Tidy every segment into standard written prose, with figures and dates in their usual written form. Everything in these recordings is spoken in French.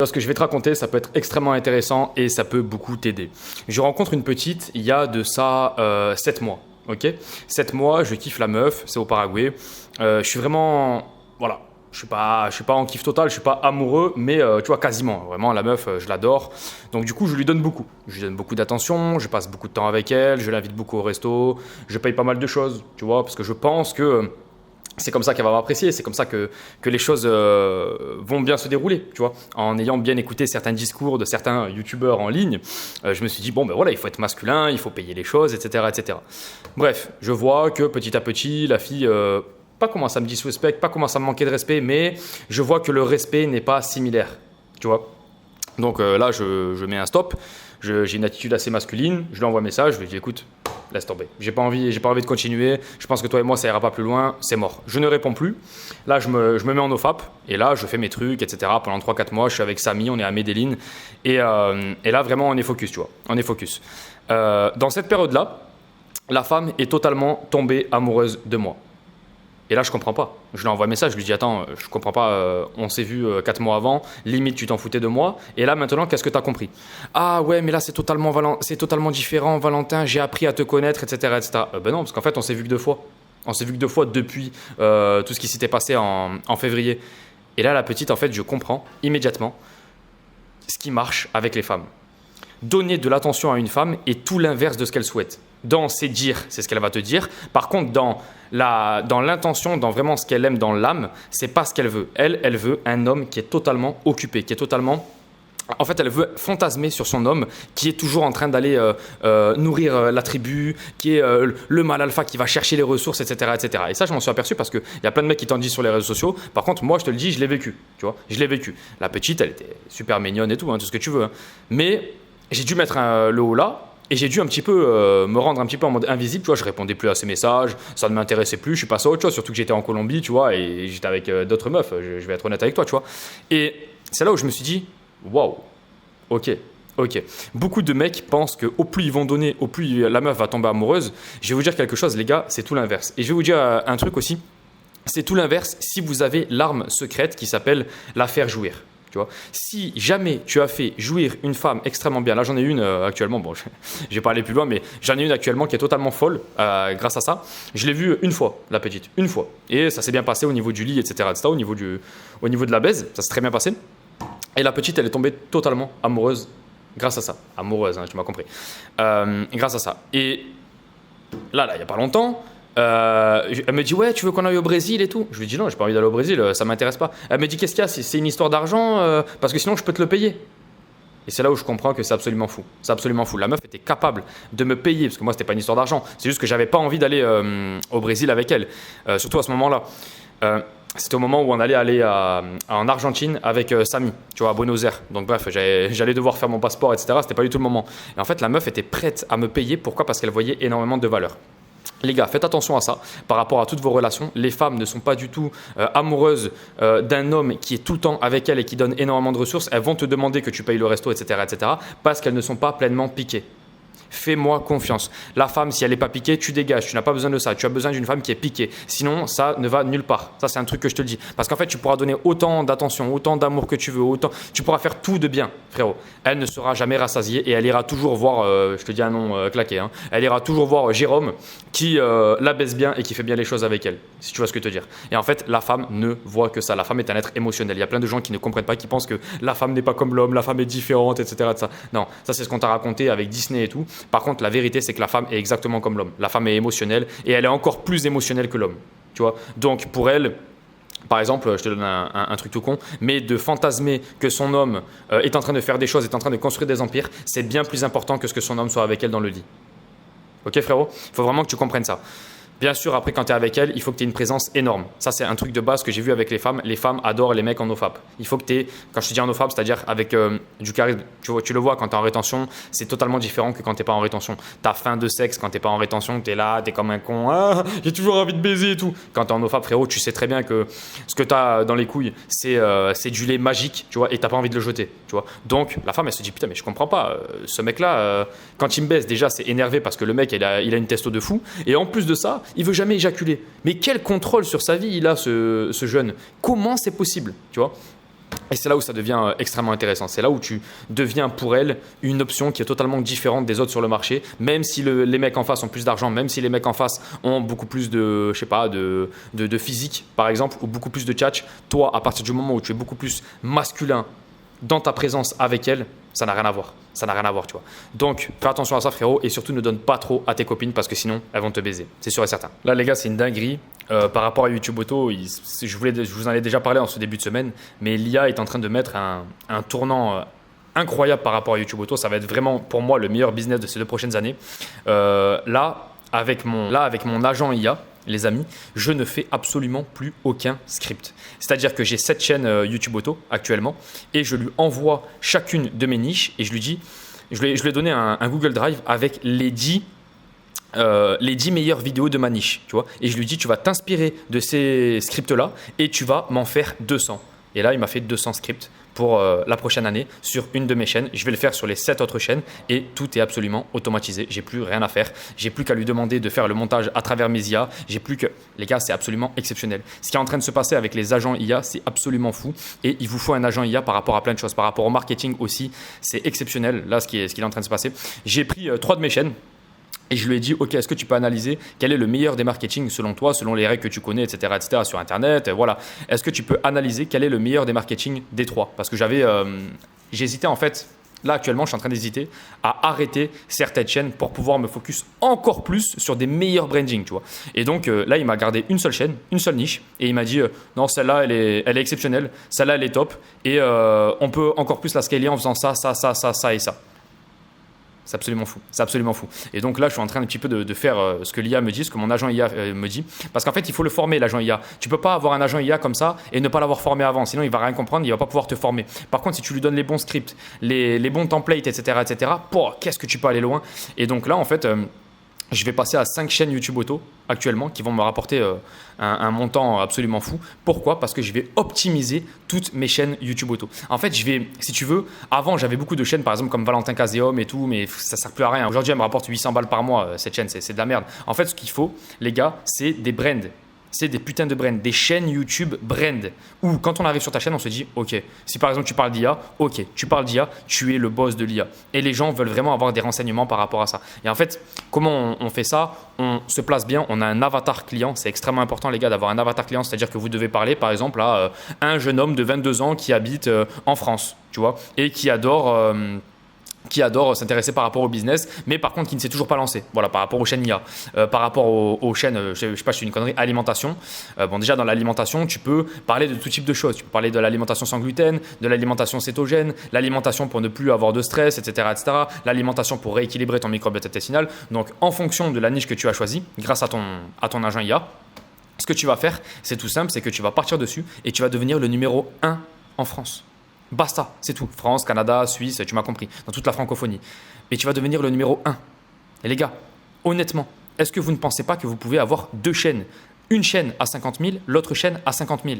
Ce que je vais te raconter, ça peut être extrêmement intéressant et ça peut beaucoup t'aider. Je rencontre une petite, il y a de ça 7 mois. Ok, 7 mois, je kiffe la meuf, c'est au Paraguay. Je suis vraiment, voilà, je suis pas en kiff total, je suis pas amoureux, mais tu vois, quasiment. Vraiment, la meuf, je l'adore. Donc du coup, je lui donne beaucoup. Je lui donne beaucoup d'attention, je passe beaucoup de temps avec elle, je l'invite beaucoup au resto, je paye pas mal de choses, tu vois, parce que je pense que c'est comme ça qu'elle va m'apprécier, c'est comme ça que les choses vont bien se dérouler, tu vois. En ayant bien écouté certains discours de certains youtubeurs en ligne, je me suis dit, bon ben voilà, il faut être masculin, il faut payer les choses, etc. etc. Bref, je vois que petit à petit, la fille, pas commence à me disrespect, pas commence à me manquer de respect, mais je vois que le respect n'est pas similaire, tu vois. Donc là, je mets un stop, j'ai une attitude assez masculine, je lui envoie un message, je lui dis, écoute, laisse tomber. J'ai pas envie de continuer. Je pense que toi et moi, ça ira pas plus loin. C'est mort. Je ne réponds plus. Là, je me mets en OFAP. Et là, je fais mes trucs, etc. Pendant 3-4 mois, je suis avec Samy, on est à Medellin. Et là, vraiment, on est focus, tu vois. On est focus. Dans cette période-là, la femme est totalement tombée amoureuse de moi. Et là, je comprends pas. Je lui envoie un message, je lui dis, attends, je comprends pas, on s'est vu 4 mois avant, limite tu t'en foutais de moi, et là maintenant, qu'est-ce que tu as compris? Ah ouais, mais là c'est totalement différent, Valentin, j'ai appris à te connaître, etc. etc. Ben non, parce qu'en fait, on s'est vu que 2 fois. On s'est vu que 2 fois depuis tout ce qui s'était passé en février. Et là, la petite, en fait, je comprends immédiatement ce qui marche avec les femmes. Donner de l'attention à une femme est tout l'inverse de ce qu'elle souhaite. Dans ses dires, c'est ce qu'elle va te dire. Par contre, dans l'intention, dans vraiment ce qu'elle aime dans l'âme, c'est pas ce qu'elle veut. Elle veut un homme qui est totalement occupé, qui est totalement... En fait, elle veut fantasmer sur son homme qui est toujours en train d'aller nourrir la tribu, qui est le mâle alpha qui va chercher les ressources, etc. etc. Et ça, je m'en suis aperçu parce qu'il y a plein de mecs qui t'en disent sur les réseaux sociaux. Par contre, moi, je te le dis, je l'ai vécu. Tu vois, je l'ai vécu. La petite, elle était super mignonne et tout, tout ce que tu veux. Mais j'ai dû mettre le haut là. Et j'ai dû un petit peu me rendre un petit peu en mode invisible, tu vois, je répondais plus à ses messages, ça ne m'intéressait plus, je suis passé à autre chose, surtout que j'étais en Colombie, tu vois, et j'étais avec d'autres meufs, je vais être honnête avec toi, tu vois. Et c'est là où je me suis dit, waouh, ok. Beaucoup de mecs pensent qu'au plus ils vont donner, au plus la meuf va tomber amoureuse. Je vais vous dire quelque chose, les gars, c'est tout l'inverse. Et je vais vous dire un truc aussi, c'est tout l'inverse si vous avez l'arme secrète qui s'appelle la faire jouir. Tu vois, si jamais tu as fait jouir une femme extrêmement bien, là j'en ai une actuellement, bon je vais pas aller plus loin, mais j'en ai une actuellement qui est totalement folle grâce à ça. Je l'ai vue une fois, la petite, une fois, et ça s'est bien passé au niveau du lit, etc., etc., au niveau de la baise, ça s'est très bien passé. Et la petite, elle est tombée totalement amoureuse grâce à ça. Amoureuse, tu m'as compris. Grâce à ça. Et là, il n'y a pas longtemps, elle me dit, ouais, tu veux qu'on aille au Brésil et tout? Je lui dis, non, j'ai pas envie d'aller au Brésil, ça m'intéresse pas. Elle me dit, qu'est-ce qu'il y a? C'est une histoire d'argent, parce que sinon, je peux te le payer. Et c'est là où je comprends que c'est absolument fou. C'est absolument fou. La meuf était capable de me payer, parce que moi, c'était pas une histoire d'argent. C'est juste que j'avais pas envie d'aller au Brésil avec elle. Surtout à ce moment-là. C'était au moment où on allait aller en Argentine avec Samy, tu vois, à Buenos Aires. Donc bref, j'allais devoir faire mon passeport, etc. C'était pas du tout le moment. Et en fait, la meuf était prête à me payer. Pourquoi? Parce qu'elle voyait énormément de valeur. Les gars, faites attention à ça par rapport à toutes vos relations. Les femmes ne sont pas du tout amoureuses d'un homme qui est tout le temps avec elles et qui donne énormément de ressources. Elles vont te demander que tu payes le resto, etc., etc., parce qu'elles ne sont pas pleinement piquées. Fais-moi confiance. La femme, si elle n'est pas piquée, tu dégages. Tu n'as pas besoin de ça. Tu as besoin d'une femme qui est piquée. Sinon, ça ne va nulle part. Ça, c'est un truc que je te le dis. Parce qu'en fait, tu pourras donner autant d'attention, autant d'amour que tu veux, tu pourras faire tout de bien, frérot. Elle ne sera jamais rassasiée et elle ira toujours voir, je te dis un nom claqué, elle ira toujours voir Jérôme qui la baisse bien et qui fait bien les choses avec elle, si tu vois ce que je veux te dire. Et en fait, la femme ne voit que ça. La femme est un être émotionnel. Il y a plein de gens qui ne comprennent pas, qui pensent que la femme n'est pas comme l'homme, la femme est différente, etc. Non, ça, c'est ce qu'on t'a raconté avec Disney et tout. Par contre, la vérité, c'est que la femme est exactement comme l'homme. La femme est émotionnelle et elle est encore plus émotionnelle que l'homme. Tu vois. Donc, pour elle, par exemple, je te donne un truc tout con, mais de fantasmer que son homme est en train de faire des choses, est en train de construire des empires, c'est bien plus important que ce que son homme soit avec elle dans le lit. Ok, frérot? Il faut vraiment que tu comprennes ça. Bien sûr, après, quand tu es avec elle, il faut que tu aies une présence énorme. Ça, c'est un truc de base que j'ai vu avec les femmes. Les femmes adorent les mecs en OFAP. Il faut que tu aies, quand je te dis en OFAP, c'est-à-dire avec du charisme. Tu le vois, quand tu es en rétention, c'est totalement différent que quand tu n'es pas en rétention. Tu as faim de sexe quand tu n'es pas en rétention, tu es là, tu es comme un con. Ah, j'ai toujours envie de baiser et tout. Quand tu es en OFAP, frérot, tu sais très bien que ce que tu as dans les couilles, c'est du lait magique, tu vois, et tu n'as pas envie de le jeter. Tu vois. Donc, la femme, elle se dit, putain, mais je comprends pas. Ce mec-là, quand il me baisse, déjà, c'est énervé parce que le mec, il a une testo de fou. Et en plus de ça, il veut jamais éjaculer. Mais quel contrôle sur sa vie il a, ce jeune? Comment c'est possible, tu vois? Et c'est là où ça devient extrêmement intéressant. C'est là où tu deviens pour elle une option qui est totalement différente des autres sur le marché. Même si les mecs en face ont plus d'argent, même si les mecs en face ont beaucoup plus de, je sais pas, de physique par exemple, ou beaucoup plus de tchatch, toi, à partir du moment où tu es beaucoup plus masculin dans ta présence avec elle, ça n'a rien à voir. Ça n'a rien à voir, tu vois. Donc, fais attention à ça, frérot, et surtout ne donne pas trop à tes copines parce que sinon, elles vont te baiser. C'est sûr et certain. Là, les gars, c'est une dinguerie. Par rapport à YouTube Auto, je vous en ai déjà parlé en ce début de semaine, mais l'IA est en train de mettre un tournant incroyable par rapport à YouTube Auto. Ça va être vraiment, pour moi, le meilleur business de ces 2 prochaines années. Là, avec mon agent IA, les amis, je ne fais absolument plus aucun script. C'est-à-dire que j'ai 7 chaînes YouTube Auto actuellement et je lui envoie chacune de mes niches et je lui ai donné un Google Drive avec les 10 meilleures vidéos de ma niche, tu vois. Et je lui dis, tu vas t'inspirer de ces scripts-là et tu vas m'en faire 200. Et là, il m'a fait 200 scripts pour la prochaine année sur une de mes chaînes. Je vais le faire sur les 7 autres chaînes et tout est absolument automatisé. J'ai plus rien à faire. J'ai plus qu'à lui demander de faire le montage à travers mes IA. Les gars, c'est absolument exceptionnel. Ce qui est en train de se passer avec les agents IA, c'est absolument fou. Et il vous faut un agent IA par rapport à plein de choses. Par rapport au marketing aussi, c'est exceptionnel. Là, ce qui est en train de se passer. J'ai pris 3 de mes chaînes. Et je lui ai dit, OK, est-ce que tu peux analyser quel est le meilleur des marketing selon toi, selon les règles que tu connais, etc. sur Internet, voilà. Est-ce que tu peux analyser quel est le meilleur des marketing des 3 ? Parce que j'hésitais en fait, là actuellement, je suis en train d'hésiter à arrêter certaines chaînes pour pouvoir me focus encore plus sur des meilleurs branding, tu vois. Et donc là, il m'a gardé une seule chaîne, une seule niche, et il m'a dit, non, celle-là, elle est exceptionnelle, celle-là, elle est top, et on peut encore plus la scaler en faisant ça et ça. C'est absolument fou. C'est absolument fou. Et donc là, je suis en train un petit peu de faire ce que l'IA me dit, ce que mon agent IA me dit. Parce qu'en fait, il faut le former, l'agent IA. Tu ne peux pas avoir un agent IA comme ça et ne pas l'avoir formé avant. Sinon, il ne va rien comprendre, il ne va pas pouvoir te former. Par contre, si tu lui donnes les bons scripts, les bons templates, etc., qu'est-ce que tu peux aller loin. Et donc là, en fait, je vais passer à 5 chaînes YouTube Auto actuellement qui vont me rapporter un montant absolument fou. Pourquoi ? Parce que je vais optimiser toutes mes chaînes YouTube Auto. En fait, si tu veux, avant j'avais beaucoup de chaînes par exemple comme Valentin Caséum et tout, mais ça ne sert plus à rien. Aujourd'hui, elle me rapporte 800 balles par mois, cette chaîne, c'est de la merde. En fait, ce qu'il faut, les gars, c'est des brands. C'est des putains de brands, des chaînes YouTube brand. Où quand on arrive sur ta chaîne, on se dit, ok, si par exemple tu parles d'IA, ok, tu parles d'IA, tu es le boss de l'IA. Et les gens veulent vraiment avoir des renseignements par rapport à ça. Et en fait, comment on fait ça ? On se place bien, on a un avatar client. C'est extrêmement important, les gars, d'avoir un avatar client. C'est-à-dire que vous devez parler, par exemple, à un jeune homme de 22 ans qui habite en France, tu vois, et qui adore s'intéresser par rapport au business, mais par contre qui ne s'est toujours pas lancé. Voilà, par rapport aux chaînes IA. Par rapport aux chaînes, je sais pas, je suis une connerie, alimentation. Bon, déjà dans l'alimentation, tu peux parler de tout type de choses. Tu peux parler de l'alimentation sans gluten, de l'alimentation cétogène, l'alimentation pour ne plus avoir de stress, etc. L'alimentation pour rééquilibrer ton microbiote intestinal. Donc, en fonction de la niche que tu as choisie, grâce à ton agent IA, ce que tu vas faire, c'est tout simple, c'est que tu vas partir dessus et tu vas devenir le numéro 1 en France. Basta, c'est tout. France, Canada, Suisse, tu m'as compris, dans toute la francophonie. Mais tu vas devenir le numéro 1. Et les gars, honnêtement, est-ce que vous ne pensez pas que vous pouvez avoir 2 chaînes ? Une chaîne à 50 000, l'autre chaîne à 50 000.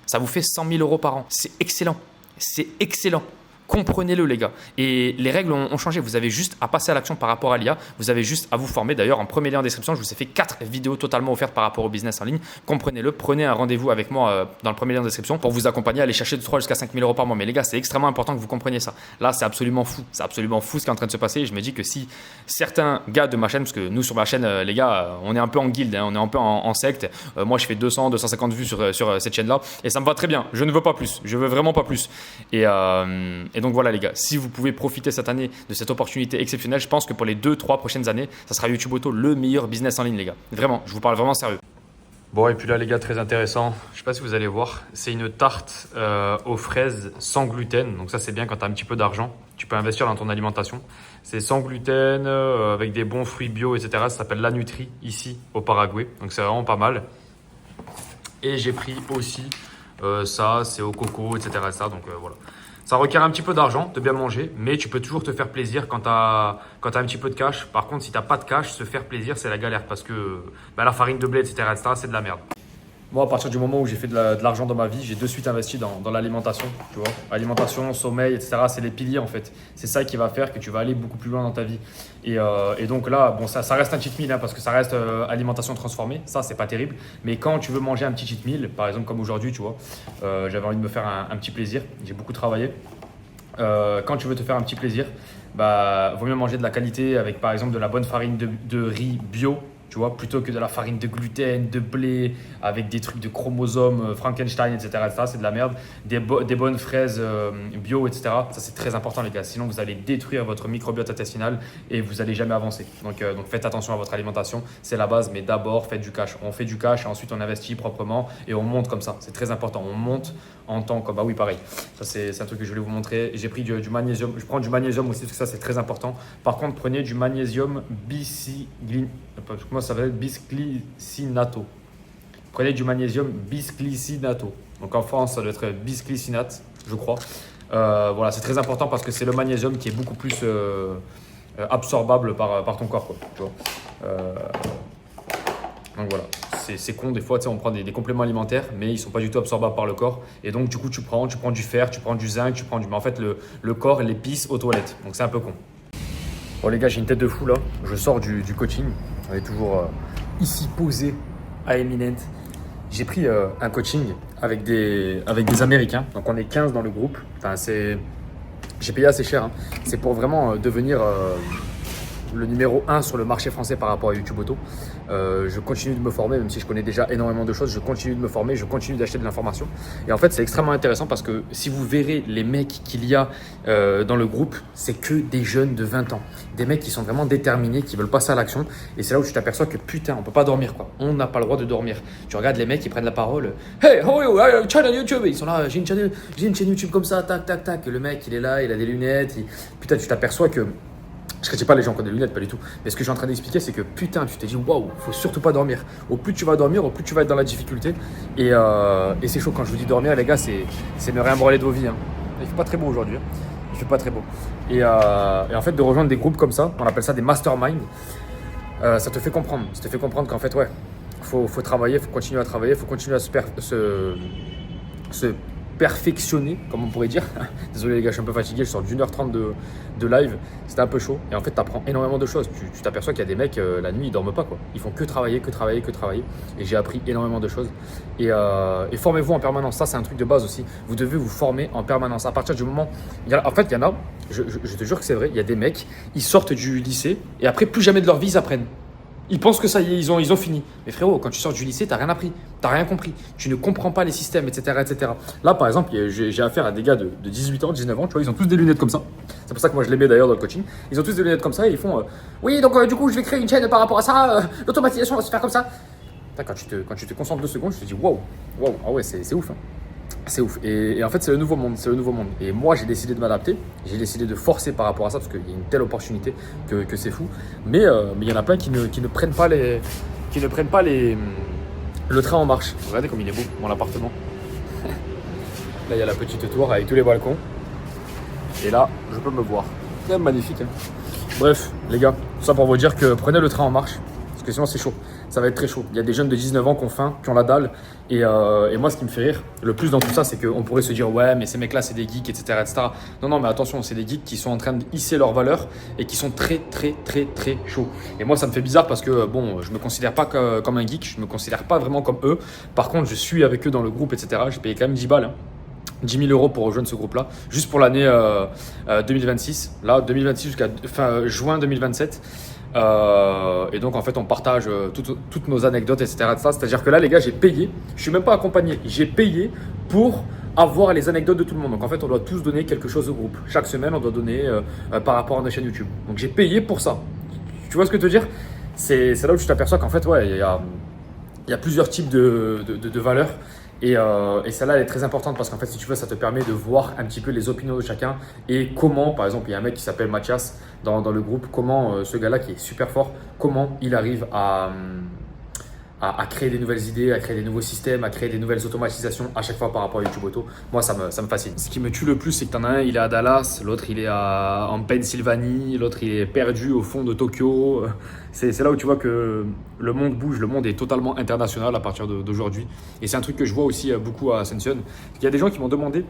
Ça vous fait 100 000 euros par an. C'est excellent. C'est excellent. Comprenez-le, les gars. Et les règles ont changé. Vous avez juste à passer à l'action par rapport à l'IA. Vous avez juste à vous former. D'ailleurs, en premier lien en description, je vous ai fait 4 vidéos totalement offertes par rapport au business en ligne. Comprenez-le. Prenez un rendez-vous avec moi dans le premier lien en description pour vous accompagner à aller chercher de 3 jusqu'à 5 000 euros par mois. Mais les gars, c'est extrêmement important que vous compreniez ça. Là, c'est absolument fou. C'est absolument fou ce qui est en train de se passer. Et je me dis que si certains gars de ma chaîne, parce que nous, sur ma chaîne, les gars, on est un peu en guilde, on est un peu en secte. Moi, je fais 200, 250 vues sur cette chaîne-là. Et ça me va très bien. Je ne veux pas plus. Je veux vraiment pas plus. Et donc, voilà, les gars. Si vous pouvez profiter cette année de cette opportunité exceptionnelle, je pense que pour les 2-3 prochaines années, ça sera YouTube Auto le meilleur business en ligne, les gars. Vraiment, je vous parle vraiment sérieux. Bon, et puis là, les gars, très intéressant. Je ne sais pas si vous allez voir. C'est une tarte aux fraises sans gluten. Donc ça, c'est bien quand tu as un petit peu d'argent. Tu peux investir dans ton alimentation. C'est sans gluten, avec des bons fruits bio, etc. Ça s'appelle La Nutri, ici, au Paraguay. Donc c'est vraiment pas mal. Et j'ai pris aussi ça, c'est au coco, etc. Donc voilà. Ça requiert un petit peu d'argent de bien manger, mais tu peux toujours te faire plaisir quand tu as un petit peu de cash. Par contre, si tu n'as pas de cash, se faire plaisir, c'est la galère parce que la farine de blé, etc. c'est de la merde. Moi, à partir du moment où j'ai fait de l'argent dans ma vie, j'ai de suite investi dans l'alimentation, tu vois. Alimentation, sommeil, etc. C'est les piliers en fait. C'est ça qui va faire que tu vas aller beaucoup plus loin dans ta vie. Et donc là, bon, ça reste un cheat meal parce que ça reste alimentation transformée. Ça, c'est pas terrible. Mais quand tu veux manger un petit cheat meal, par exemple comme aujourd'hui, tu vois, j'avais envie de me faire un petit plaisir. J'ai beaucoup travaillé. Quand tu veux te faire un petit plaisir, bah, vaut mieux manger de la qualité avec par exemple de la bonne farine de riz bio, tu vois, plutôt que de la farine de gluten, de blé, avec des trucs de chromosomes, Frankenstein, etc. C'est de la merde. Des bonnes fraises bio, etc. Ça, c'est très important, les gars. Sinon, vous allez détruire votre microbiote intestinal et vous n'allez jamais avancer. Donc, faites attention à votre alimentation. C'est la base, mais d'abord, faites du cash. On fait du cash et ensuite, on investit proprement et on monte comme ça. C'est très important. On monte en temps comme… Bah oui, pareil. Ça, c'est un truc que je voulais vous montrer. J'ai pris du magnésium. Je prends du magnésium aussi parce que ça, c'est très important. Par contre, prenez du magnésium ça va être bisglycinato. Prenez du magnésium bisglycinato. Donc en France, ça doit être bisglycinate, je crois. Voilà, c'est très important parce que c'est le magnésium qui est beaucoup plus absorbable par ton corps, quoi, tu vois. Donc voilà, c'est con des fois, tu sais, on prend des compléments alimentaires, mais ils ne sont pas du tout absorbables par le corps. Et donc du coup, tu prends du fer, tu prends du zinc, mais en fait, le corps, il les pisse aux toilettes. Donc c'est un peu con. Bon les gars, j'ai une tête de fou là. Je sors du coaching. On est toujours ici posé à Eminent. J'ai pris un coaching avec des Américains. Donc on est 15 dans le groupe. Enfin, j'ai payé assez cher. Hein. C'est pour vraiment devenir le numéro 1 sur le marché français par rapport à YouTube Auto. Je continue de me former, même si je connais déjà énormément de choses, je continue de me former, je continue d'acheter de l'information. Et en fait, c'est extrêmement intéressant parce que si vous verrez les mecs qu'il y a dans le groupe, c'est que des jeunes de 20 ans. Des mecs qui sont vraiment déterminés, qui veulent passer à l'action. Et c'est là où tu t'aperçois que putain, on peut pas dormir quoi. On n'a pas le droit de dormir. Tu regardes les mecs, ils prennent la parole. Hey, how are you? Channel YouTube. Ils sont là, j'ai une chaîne YouTube comme ça, tac, tac, tac. Et le mec, il est là, il a des lunettes. Putain, tu t'aperçois que… Je critique pas les gens qui ont des lunettes, pas du tout. Mais ce que je suis en train d'expliquer, c'est que putain, tu t'es dit waouh, faut surtout pas dormir. Au plus tu vas dormir, au plus tu vas être dans la difficulté. Et c'est chaud quand je vous dis dormir, les gars, c'est ne rien branler de vos vies. Hein. Il fait pas très beau aujourd'hui. Hein. Il fait pas très beau. Et en fait, de rejoindre des groupes comme ça, on appelle ça des masterminds, ça te fait comprendre. Ça te fait comprendre qu'en fait, ouais, faut travailler, faut continuer à travailler, faut continuer à se perfectionner, comme on pourrait dire. Désolé les gars, je suis un peu fatigué, je sors d'1h30 de live, c'était un peu chaud. Et en fait, tu apprends énormément de choses. Tu t'aperçois qu'il y a des mecs, la nuit, ils dorment pas, quoi. Ils font que travailler, que travailler, que travailler. Et j'ai appris énormément de choses. Et formez-vous en permanence. Ça, c'est un truc de base aussi. Vous devez vous former en permanence. À partir du moment… En fait, il y en a, je te jure que c'est vrai, il y a des mecs, ils sortent du lycée et après, plus jamais de leur vie, ils apprennent. Ils pensent que ça y est, ils ont fini. Mais frérot, quand tu sors du lycée, tu n'as rien appris, tu n'as rien compris. Tu ne comprends pas les systèmes, etc. etc. Là, par exemple, j'ai affaire à des gars de 18 ans, 19 ans, tu vois, ils ont tous des lunettes comme ça. C'est pour ça que moi, je les mets d'ailleurs dans le coaching. Ils ont tous des lunettes comme ça et ils font oui, donc du coup, je vais créer une chaîne par rapport à ça. L'automatisation va se faire comme ça. Putain, quand tu te concentres 2 secondes, je te dis waouh, ah ouais, c'est ouf. Hein. C'est ouf. Et en fait, c'est le nouveau monde. Et moi, j'ai décidé de m'adapter. J'ai décidé de forcer par rapport à ça parce qu'il y a une telle opportunité que c'est fou. Mais il y en a plein qui ne prennent pas le train en marche. Regardez comme il est beau, mon appartement. Là, il y a la petite tour avec tous les balcons. Et là, je peux me voir. C'est magnifique. Hein. Bref, les gars, tout ça pour vous dire que prenez le train en marche. Parce que sinon, c'est chaud. Ça va être très chaud. Il y a des jeunes de 19 ans qui ont faim, qui ont la dalle. Et moi, ce qui me fait rire, le plus dans tout ça, c'est qu'on pourrait se dire ouais, mais ces mecs-là, c'est des geeks, etc., etc. Non, mais attention, c'est des geeks qui sont en train de hisser leurs valeurs et qui sont très, très, très, très chauds. Et moi, ça me fait bizarre parce que bon, je me considère pas comme un geek, je me considère pas vraiment comme eux. Par contre, je suis avec eux dans le groupe, etc. J'ai payé quand même 10 balles. Hein. 10 000 € pour rejoindre ce groupe-là, juste pour l'année 2026. Là, 2026 jusqu'à fin juin 2027. Et donc en fait on partage toutes nos anecdotes, etc. C'est-à-dire que là les gars, j'ai payé, je suis même pas accompagné, j'ai payé pour avoir les anecdotes de tout le monde. Donc en fait on doit tous donner quelque chose au groupe. Chaque semaine on doit donner par rapport à nos chaînes YouTube. Donc j'ai payé pour ça. Tu vois ce que je veux te dire? C'est là où tu t'aperçois qu'en fait ouais, il y a plusieurs types de valeurs. Et celle-là, elle est très importante parce qu'en fait, si tu veux, ça te permet de voir un petit peu les opinions de chacun et comment, par exemple, il y a un mec qui s'appelle Mathias dans le groupe, comment ce gars-là qui est super fort, comment il arrive à créer des nouvelles idées, à créer des nouveaux systèmes, à créer des nouvelles automatisations à chaque fois par rapport à YouTube Auto. Moi, ça me fascine. Ce qui me tue le plus, c'est que t'en as un, il est à Dallas, l'autre, il est en Pennsylvanie, l'autre, il est perdu au fond de Tokyo. C'est là où tu vois que le monde bouge, le monde est totalement international à partir d'aujourd'hui. Et c'est un truc que je vois aussi beaucoup à Ascension. Il y a des gens qui m'ont demandé.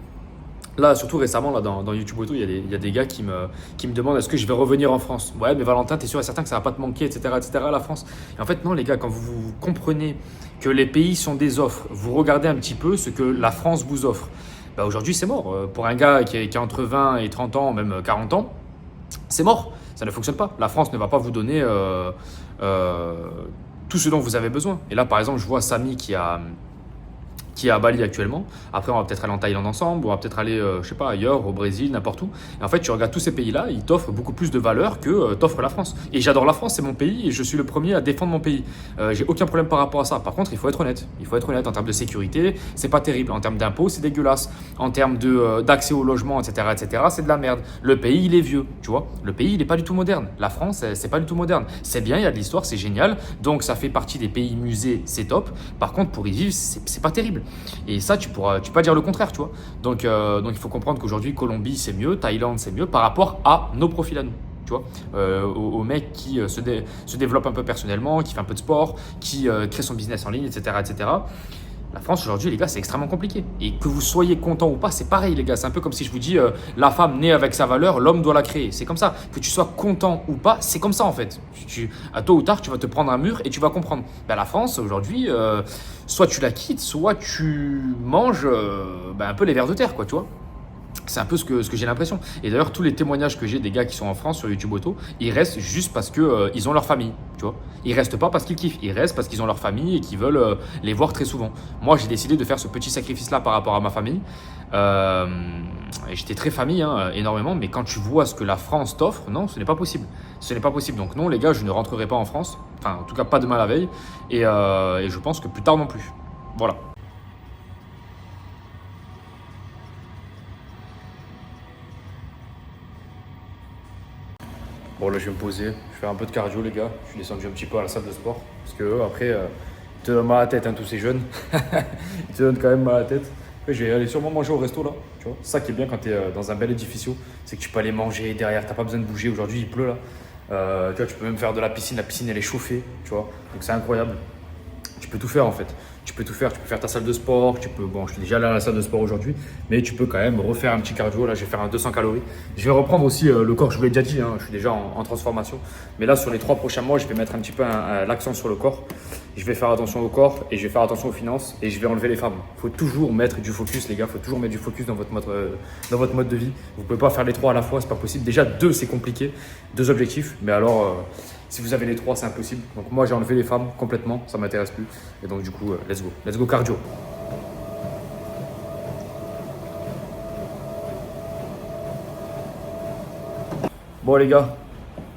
Là, surtout récemment, là, dans YouTube Auto, il y a des gars qui me demandent est-ce que je vais revenir en France. Ouais, mais Valentin, t'es sûr et certain que ça va pas te manquer, etc., la France. Et en fait, non, les gars, quand vous comprenez que les pays sont des offres, vous regardez un petit peu ce que la France vous offre. Bah, aujourd'hui, c'est mort. Pour un gars qui a entre 20 et 30 ans, même 40 ans, c'est mort. Ça ne fonctionne pas. La France ne va pas vous donner tout ce dont vous avez besoin. Et là, par exemple, je vois Samy qui est à Bali actuellement. Après, on va peut-être aller en Thaïlande ensemble, on va peut-être aller, je sais pas, ailleurs, au Brésil, n'importe où. Et en fait, tu regardes tous ces pays-là, ils t'offrent beaucoup plus de valeur que t'offre la France. Et j'adore la France, c'est mon pays et je suis le premier à défendre mon pays. J'ai aucun problème par rapport à ça. Par contre, il faut être honnête. Il faut être honnête en termes de sécurité, c'est pas terrible. En termes d'impôts, c'est dégueulasse. En termes d'accès au logement, etc., c'est de la merde. Le pays, il est vieux, tu vois. Le pays, il est pas du tout moderne. La France, c'est pas du tout moderne. C'est bien, il y a de l'histoire, c'est génial. Donc, ça fait partie des pays musées, c'est top. Par contre, pour y vivre, c'est pas terrible. Et ça, tu peux pas dire le contraire, tu vois. Donc il faut comprendre qu'aujourd'hui, Colombie, c'est mieux, Thaïlande, c'est mieux par rapport à nos profils à nous. Tu vois, au mec qui se développe un peu personnellement, qui fait un peu de sport, qui crée son business en ligne, etc. La France aujourd'hui, les gars, c'est extrêmement compliqué. Et que vous soyez content ou pas, c'est pareil, les gars. C'est un peu comme si je vous dis la femme naît avec sa valeur, l'homme doit la créer. C'est comme ça. Que tu sois content ou pas, c'est comme ça en fait. À tôt ou tard, tu vas te prendre un mur et tu vas comprendre. Ben, la France aujourd'hui, soit tu la quittes, soit tu manges un peu les vers de terre, quoi, tu vois. C'est un peu ce que j'ai l'impression. Et d'ailleurs, tous les témoignages que j'ai des gars qui sont en France sur YouTube Auto, ils restent juste parce que ils ont leur famille, tu vois. Ils restent pas parce qu'ils kiffent, ils restent parce qu'ils ont leur famille et qu'ils veulent les voir très souvent. Moi, j'ai décidé de faire ce petit sacrifice-là par rapport à ma famille. Et j'étais très famille, hein, énormément, mais quand tu vois ce que la France t'offre, non, ce n'est pas possible. Ce n'est pas possible. Donc non, les gars, je ne rentrerai pas en France. Enfin, en tout cas, pas demain la veille. Et je pense que plus tard non plus. Voilà. Bon, là, je vais me poser, je vais faire un peu de cardio, les gars. Je suis descendu un petit peu à la salle de sport. Parce que eux, après, ils te donnent mal à la tête, hein, tous ces jeunes. Ils te donnent quand même mal à la tête. Après, je vais aller sûrement manger au resto, là. Tu vois, c'est ça qui est bien quand tu es dans un bel édificio. C'est que tu peux aller manger derrière, t'as pas besoin de bouger. Aujourd'hui, il pleut, là. Tu vois, tu peux même faire de la piscine. La piscine, elle est chauffée, tu vois. Donc, c'est incroyable. Tu peux tout faire en fait. Tu peux tout faire. Tu peux faire ta salle de sport. Tu peux, bon, je suis déjà allé à la salle de sport aujourd'hui, mais tu peux quand même refaire un petit cardio. Là, je vais faire un 200 calories. Je vais reprendre aussi le corps. Je vous l'ai déjà dit, hein, je suis déjà en transformation. Mais là, sur les 3 prochains mois, je vais mettre un petit peu l'accent sur le corps. Je vais faire attention au corps et je vais faire attention aux finances et je vais enlever les femmes. Il faut toujours mettre du focus, les gars. Il faut toujours mettre du focus dans votre mode de vie. Vous ne pouvez pas faire les 3 à la fois, c'est pas possible. Déjà, 2, c'est compliqué. 2 objectifs. Mais alors, si vous avez les 3, c'est impossible. Donc moi, j'ai enlevé les femmes complètement. Ça ne m'intéresse plus. Et donc, du coup, let's go. Let's go cardio. Bon, les gars,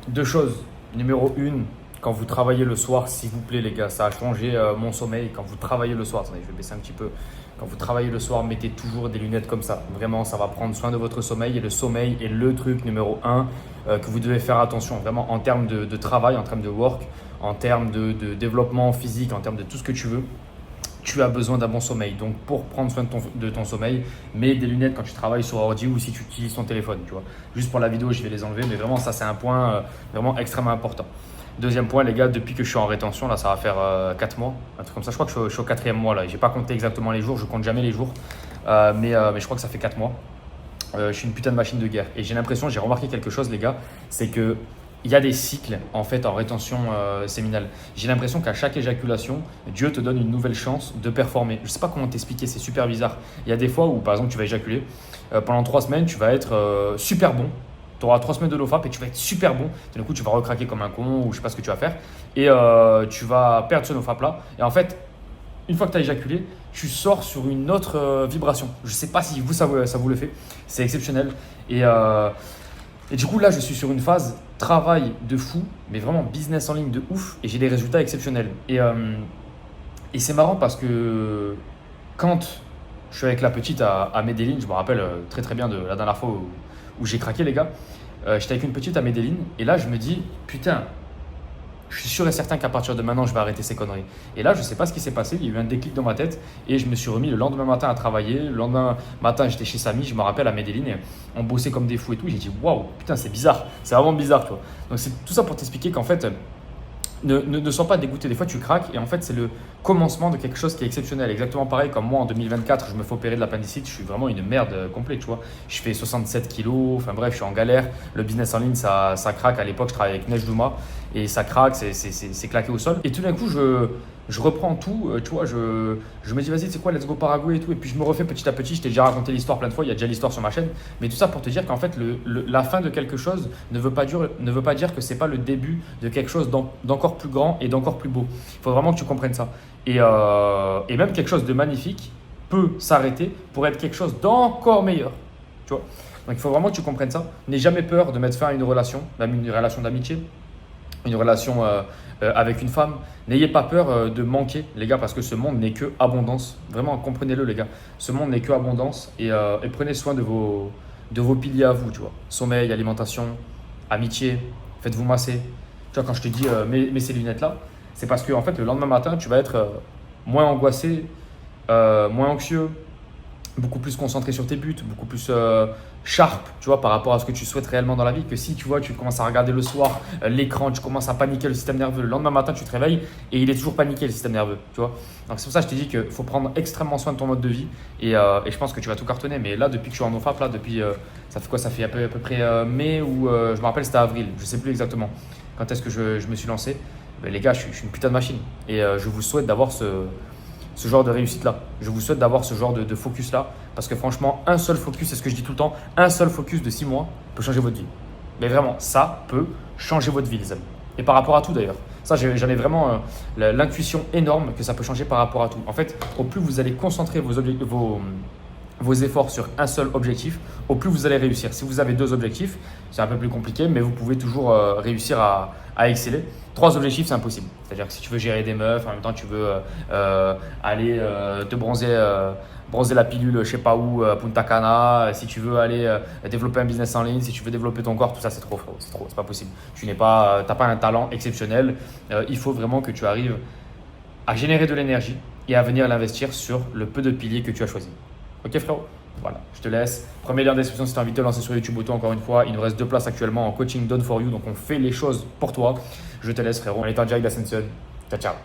2 choses. Numéro 1. Quand vous travaillez le soir, s'il vous plaît les gars, ça a changé mon sommeil. Quand vous travaillez le soir, attendez, je vais baisser un petit peu. Quand vous travaillez le soir, mettez toujours des lunettes comme ça. Vraiment, ça va prendre soin de votre sommeil. Et le sommeil est le truc numéro 1 que vous devez faire attention. Vraiment en termes de travail, en termes de work, en termes de développement physique, en termes de tout ce que tu veux. Tu as besoin d'un bon sommeil. Donc, pour prendre soin de ton sommeil, mets des lunettes quand tu travailles sur ordi ou si tu utilises ton téléphone. Tu vois. Juste pour la vidéo, je vais les enlever. Mais vraiment, ça, c'est un point vraiment extrêmement important. Deuxième point, les gars, depuis que je suis en rétention, là, ça va faire 4 mois, un truc comme ça. Je crois que je suis au 4e mois. Là. Je n'ai pas compté exactement les jours, je compte jamais les jours. Mais je crois que ça fait 4 mois. Je suis une putain de machine de guerre. Et j'ai l'impression, j'ai remarqué quelque chose, les gars, c'est que il y a des cycles en fait en rétention séminale. J'ai l'impression qu'à chaque éjaculation, Dieu te donne une nouvelle chance de performer. Je ne sais pas comment t'expliquer, c'est super bizarre. Il y a des fois où, par exemple, tu vas éjaculer. Pendant 3 semaines, tu vas être super bon. Tu auras 3 semaines de NoFap et tu vas être super bon. Et du coup, tu vas recraquer comme un con ou je ne sais pas ce que tu vas faire. Et tu vas perdre ce NoFap là. Et en fait, une fois que tu as éjaculé, tu sors sur une autre vibration. Je ne sais pas si vous, ça vous le fait. C'est exceptionnel. Et du coup, là, je suis sur une phase travail de fou, mais vraiment business en ligne de ouf. Et j'ai des résultats exceptionnels. Et c'est marrant parce que quand je suis avec la petite à Medellin, je me rappelle très très bien de la dernière fois où j'ai craqué, les gars. J'étais avec une petite à Medellin. Et là, je me dis, putain, Je suis sûr et certain qu'à partir de maintenant, je vais arrêter ces conneries. Et là, je ne sais pas ce qui s'est passé. Il y a eu un déclic dans ma tête et je me suis remis le lendemain matin à travailler. Le lendemain matin, j'étais chez Samy, je me rappelle à Medellin, et on bossait comme des fous et tout. J'ai dit waouh, putain, c'est bizarre. C'est vraiment bizarre, tu vois. Donc, c'est tout ça pour t'expliquer qu'en fait, ne sois pas dégoûté. Des fois, tu craques et en fait, c'est le commencement de quelque chose qui est exceptionnel. Exactement pareil comme moi en 2024, je me fais opérer de l'appendicite. Je suis vraiment une merde complète, tu vois. Je fais 67 kilos. Enfin bref, je suis en galère. Le business en ligne, ça craque. À l'époque, je travaillais avec Neige Douma et ça craque, c'est claqué au sol. Et tout d'un coup, je reprends tout, tu vois, je me dis vas-y, c'est quoi, let's go Paraguay et tout. Et puis je me refais petit à petit, je t'ai déjà raconté l'histoire plein de fois, il y a déjà l'histoire sur ma chaîne. Mais tout ça pour te dire qu'en fait, la fin de quelque chose ne veut pas dire que c'est pas le début de quelque chose d'encore plus grand et d'encore plus beau. Il faut vraiment que tu comprennes ça. Et même quelque chose de magnifique peut s'arrêter pour être quelque chose d'encore meilleur. Tu vois. Donc il faut vraiment que tu comprennes ça. N'aie jamais peur de mettre fin à une relation, même une relation d'amitié, une relation avec une femme. N'ayez pas peur de manquer, les gars, parce que ce monde n'est que abondance. Vraiment, comprenez-le, les gars. Ce monde n'est que abondance et prenez soin de vos piliers à vous, tu vois. Sommeil, alimentation, amitié, faites-vous masser. Tu vois, quand je te dis mets ces lunettes-là, c'est parce que en fait, le lendemain matin, tu vas être moins angoissé, moins anxieux, beaucoup plus concentré sur tes buts, beaucoup plus sharp, tu vois, par rapport à ce que tu souhaites réellement dans la vie, que si tu vois, tu commences à regarder le soir l'écran, tu commences à paniquer le système nerveux, le lendemain matin, tu te réveilles et il est toujours paniqué le système nerveux, tu vois. Donc c'est pour ça que je te dis qu'il faut prendre extrêmement soin de ton mode de vie et je pense que tu vas tout cartonner. Mais là, depuis que je suis en OFAP, là, depuis, ça fait quoi? Ça fait à peu près mai ou je me rappelle, c'était avril, je sais plus exactement quand est-ce que je me suis lancé. Mais les gars, je suis une putain de machine et je vous souhaite d'avoir ce genre de réussite-là. Je vous souhaite d'avoir ce genre de focus-là parce que franchement, un seul focus, c'est ce que je dis tout le temps, un seul focus de 6 mois peut changer votre vie. Mais vraiment, ça peut changer votre vie, les amis. Et par rapport à tout d'ailleurs. Ça, j'en ai vraiment l'intuition énorme que ça peut changer par rapport à tout. En fait, au plus vous allez concentrer vos efforts sur un seul objectif, au plus vous allez réussir. Si vous avez 2 objectifs, c'est un peu plus compliqué, mais vous pouvez toujours réussir à exceller. 3 objectifs, c'est impossible. C'est-à-dire que si tu veux gérer des meufs, en même temps tu veux aller te bronzer la pilule, je sais pas où, Punta Cana, si tu veux aller développer un business en ligne, si tu veux développer ton corps, tout ça c'est trop, frérot, c'est pas possible. Tu n'as pas un talent exceptionnel. Il faut vraiment que tu arrives à générer de l'énergie et à venir l'investir sur le peu de piliers que tu as choisi. Ok frérot? Voilà, je te laisse. Premier lien en description si tu as envie de te lancer sur YouTube Auto encore une fois. Il nous reste 2 places actuellement en coaching done for you. Donc on fait les choses pour toi. Je te laisse frérot. Allez, t'en direct d'Ascension. Ciao, ciao.